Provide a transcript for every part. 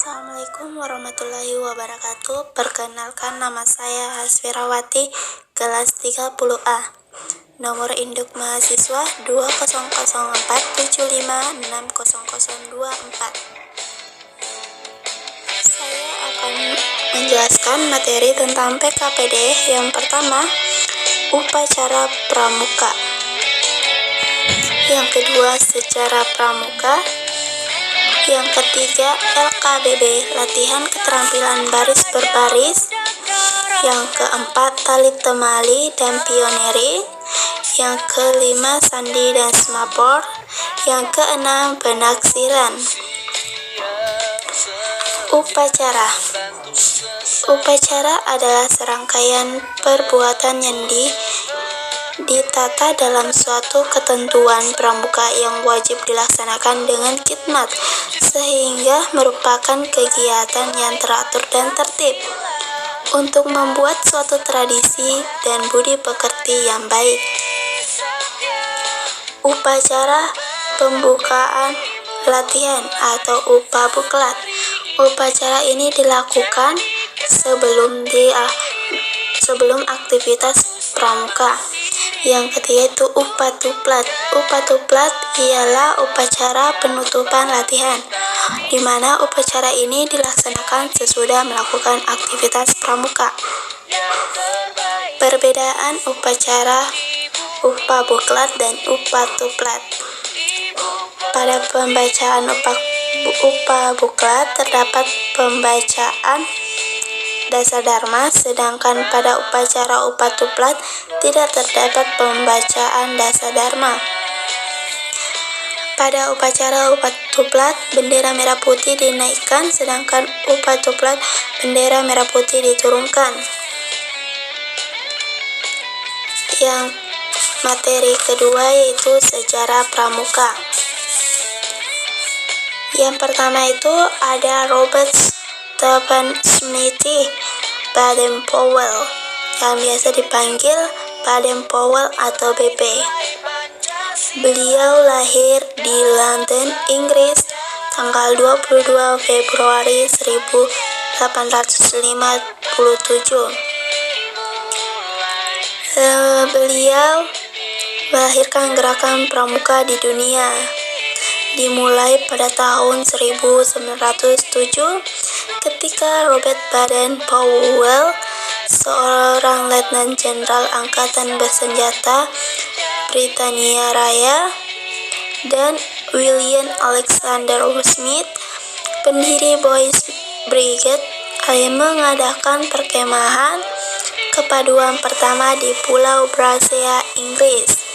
Assalamualaikum warahmatullahi wabarakatuh. Perkenalkan, nama saya Hasfirawati, kelas 30A. Nomor induk mahasiswa 200475600024. Saya akan menjelaskan materi tentang PKPD. Yang pertama, upacara pramuka. Yang kedua, secara pramuka. Yang ketiga, LKBB, latihan keterampilan baris berbaris. Yang keempat, tali temali dan pioneri. Yang kelima, sandi dan semapor. Yang keenam, penaksiran. Upacara adalah serangkaian perbuatan yang ditata dalam suatu ketentuan pramuka yang wajib dilaksanakan dengan khidmat, sehingga merupakan kegiatan yang teratur dan tertib untuk membuat suatu tradisi dan budi pekerti yang baik. Upacara pembukaan latihan atau upabuklat. Upacara ini dilakukan sebelum aktivitas pramuka. Yang ketiga itu upatuplat. Upatuplat ialah upacara penutupan latihan, di mana upacara ini dilaksanakan sesudah melakukan aktivitas pramuka. Perbedaan upacara upabuklat dan upatuplat. Pada pembacaan upabuklat terdapat pembacaan dasar dharma, sedangkan pada upacara upatuplat tidak terdapat pembacaan dasar dharma. Pada upacara upatuplat, bendera merah putih dinaikkan, sedangkan upatuplat bendera merah putih diturunkan. Yang materi kedua yaitu sejarah pramuka. Yang pertama itu ada Robert Stephen Smith Baden-Powell, yang biasa dipanggil Baden-Powell atau BP. Beliau lahir di London, Inggris, tanggal 22 Februari 1857. Beliau melahirkan gerakan pramuka di dunia. Dimulai pada tahun 1907 ketika Robert Baden-Powell, seorang letnan jenderal angkatan bersenjata Britania Raya, dan William Alexander Smith, pendiri Boys Brigade, mengadakan perkemahan kepaduan pertama di Pulau Brasea, Inggris.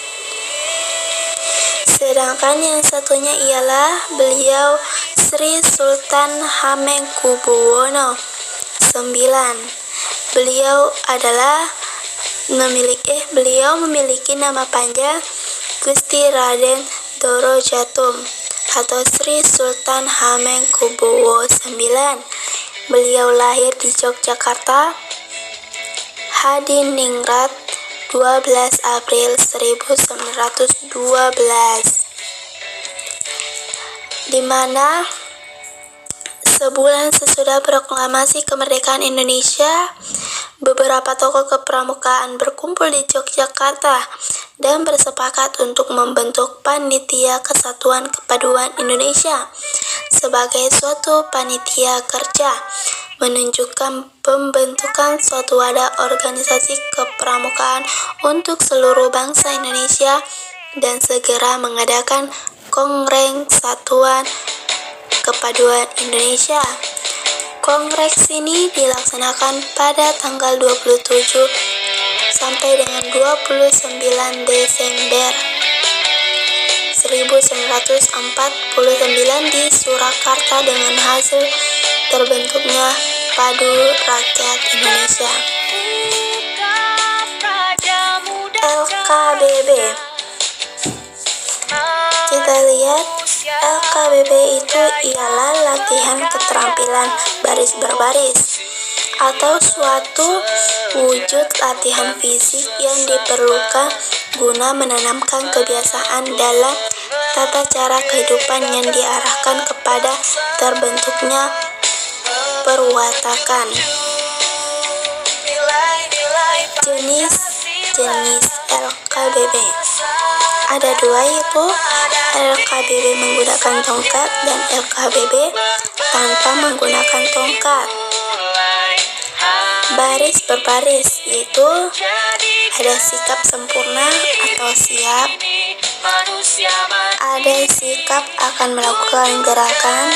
Sedangkan yang satunya ialah beliau Sri Sultan Hamengkubuwono IX. Beliau memiliki nama panjang Gusti Raden Doro Jatum atau Sri Sultan Hamengkubuwono IX. Beliau lahir di Yogyakarta, Hadiningrat, 12 April 1912, di mana sebulan sesudah proklamasi kemerdekaan Indonesia, beberapa tokoh kepramukaan berkumpul di Yogyakarta dan bersepakat untuk membentuk Panitia Kesatuan Kepaduan Indonesia sebagai suatu panitia kerja, menunjukkan pembentukan suatu wadah organisasi kepramukaan untuk seluruh bangsa Indonesia dan segera mengadakan Kongres Satuan Kepaduan Indonesia. Kongres ini dilaksanakan pada tanggal 27 sampai dengan 29 Desember 1949 di Surakarta dengan hasil terbentuknya Padu Rakyat Indonesia. LKBB. Kita lihat, LKBB itu ialah latihan keterampilan baris berbaris atau suatu wujud latihan fisik yang diperlukan guna menanamkan kebiasaan dalam tata cara kehidupan yang diarahkan kepada terbentuknya perwatakan. Jenis LKBB ada dua, yaitu LKBB menggunakan tongkat dan LKBB tanpa menggunakan tongkat. Baris berbaris, yaitu ada sikap sempurna atau siap, ada sikap akan melakukan gerakan,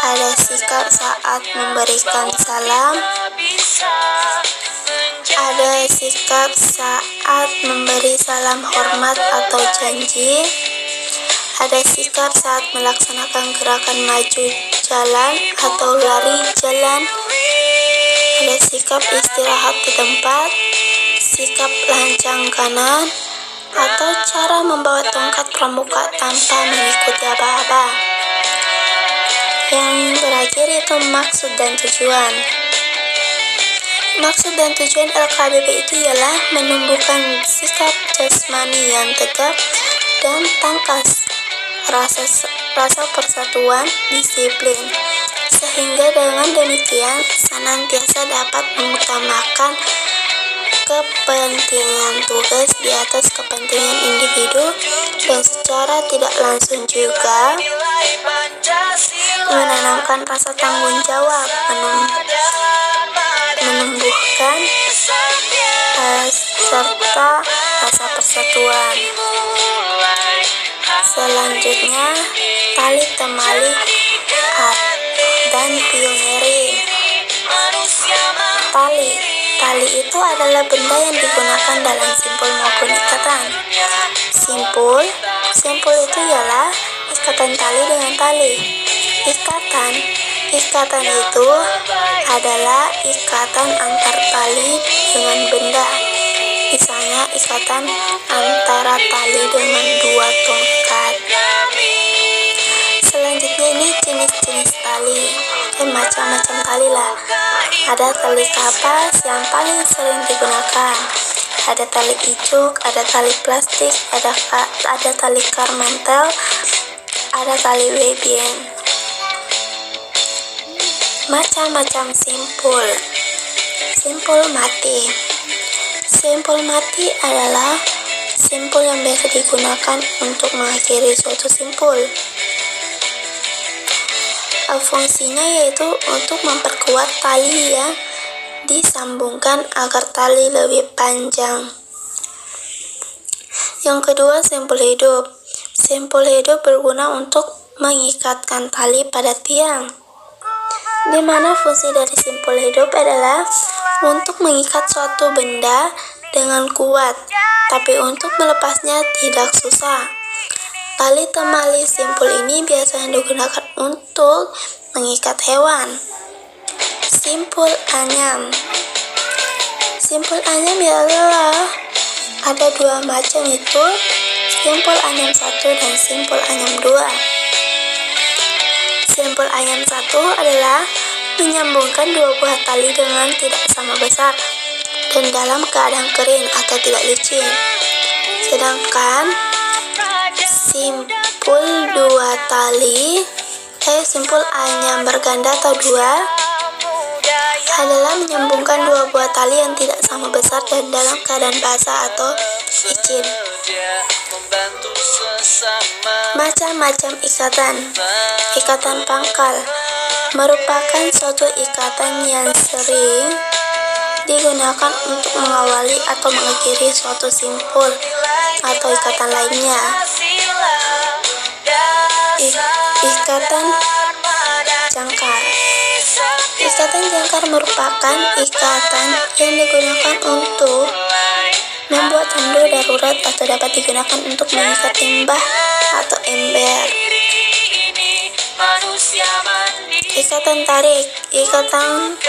ada sikap saat memberikan salam, ada sikap saat memberi salam hormat atau janji, ada sikap saat melaksanakan gerakan maju jalan atau lari jalan, ada sikap istirahat di tempat, sikap lancang kanan, atau cara membawa tongkat pramuka tanpa mengikuti aba-aba. Yang terakhir itu maksud dan tujuan. Maksud dan tujuan LKBB itu ialah menumbuhkan sikap jasmani yang tegak dan tangkas, rasa persatuan, disiplin, sehingga dengan demikian senantiasa dapat mengutamakan kepentingan tugas di atas kepentingan individu, dan secara tidak langsung juga menanamkan rasa tanggung jawab, menumbuhkan serta rasa persatuan. Selanjutnya, tali temali dan pioneering. Tali itu adalah benda yang digunakan dalam simpul maupun ikatan. Simpul itu ialah ikatan tali dengan tali. Ikatan itu adalah ikatan antar tali dengan benda. Misalnya ikatan antara tali dengan dua tongkat. Selanjutnya ini jenis-jenis tali. Macam-macam tali lah. Ada tali kapas yang paling sering digunakan. Ada tali ijuk, ada tali plastik, ada tali karmantel, ada tali webian. Macam-macam simpul. Simpul mati. Simpul mati adalah simpul yang biasa digunakan untuk mengakhiri suatu simpul. Fungsinya yaitu untuk memperkuat tali yang disambungkan agar tali lebih panjang. Yang kedua, simpul hidup. Simpul hidup berguna untuk mengikatkan tali pada tiang, di mana fungsi dari simpul hidup adalah untuk mengikat suatu benda dengan kuat, tapi untuk melepasnya tidak susah. Tali temali simpul ini biasanya digunakan untuk mengikat hewan. Simpul anyam. Simpul anyam ialah ada dua macam, itu simpul anyam 1 dan simpul anyam 2. Simpul anyam 1 adalah menyambungkan dua buah tali dengan tidak sama besar dan dalam keadaan kering atau tidak licin. Sedangkan simpul simpul anyam berganda atau 2 adalah menyambungkan dua buah tali yang tidak sama besar dan dalam keadaan basah atau licin. Macam-macam ikatan. Ikatan pangkal merupakan suatu ikatan yang sering digunakan untuk mengawali atau mengakhiri suatu simpul atau ikatan lainnya. Ikatan jangkar. Ikatan jangkar merupakan ikatan yang digunakan untuk membuat tandu darurat atau dapat digunakan untuk mengikat limbah atau ember. Ikatan tarik. Ikatan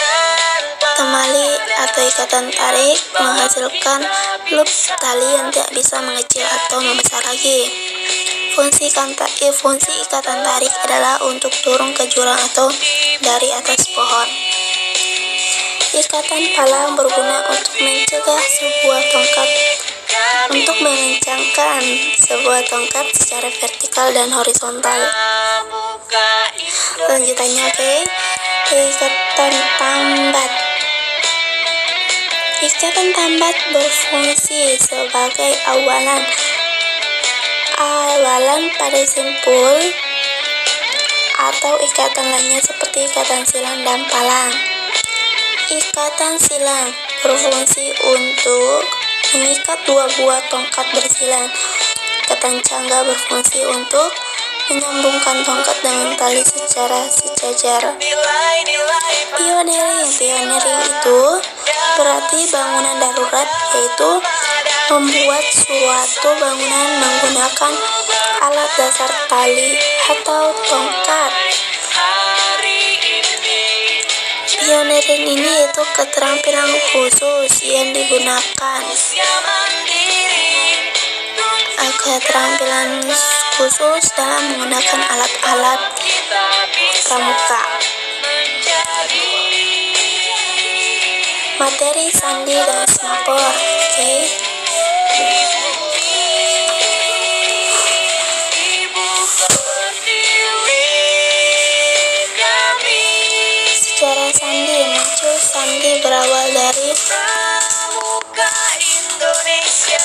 temali atau ikatan tarik menghasilkan loop tali yang tidak bisa mengecil atau membesar lagi. Fungsi ikatan tarik adalah untuk turun ke jurang atau dari atas pohon. Ikatan palang berguna untuk mencegah untuk mengencangkan sebuah tongkat secara vertikal dan horizontal. Lanjutannya, oke. Ikatan tambat. Ikatan tambat berfungsi sebagai awalan pada simpul atau ikatan lainnya seperti ikatan silang dan palang. Ikatan silang berfungsi untuk mengikat dua buah tongkat bersilang. Ikatan cangga berfungsi untuk menyambungkan tongkat dengan tali secara sejajar. Pioneering itu berarti bangunan darurat, yaitu membuat suatu bangunan menggunakan alat dasar tali atau tongkat. Pioneering ini yaitu keterampilan khusus yang digunakan dalam menggunakan alat-alat pramuka. Materi sandi dan snapper. Sejarah sandi muncul. Sandi berawal dari pramuka Indonesia.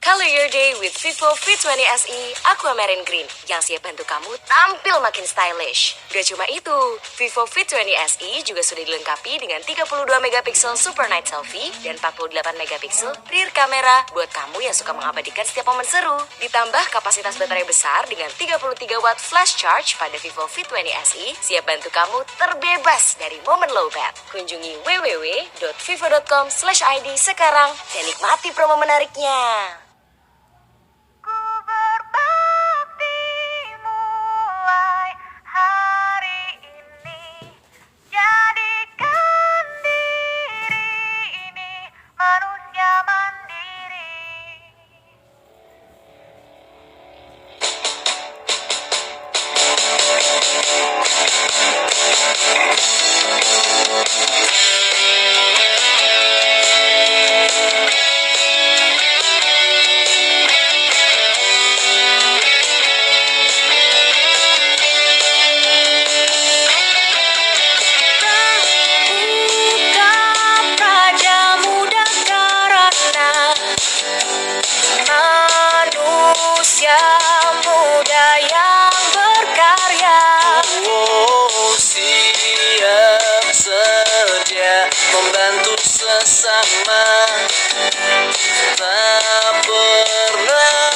Color your day with Vivo V20 SE Aquamarine Green yang siap bantu kamu tampil makin stylish. Gak cuma itu, Vivo V20 SE juga sudah dilengkapi dengan 32 megapiksel Super Night Selfie dan 48 megapiksel rear kamera buat kamu yang suka mengabadikan setiap momen seru. Ditambah kapasitas baterai besar dengan 33 watt flash charge pada Vivo V20 SE siap bantu kamu terbebas dari momen lowbat. Kunjungi www.vivo.com/id sekarang dan nikmati promo menariknya. Manusia muda yang berkarya, siap sedia membantu sesama, tak pernah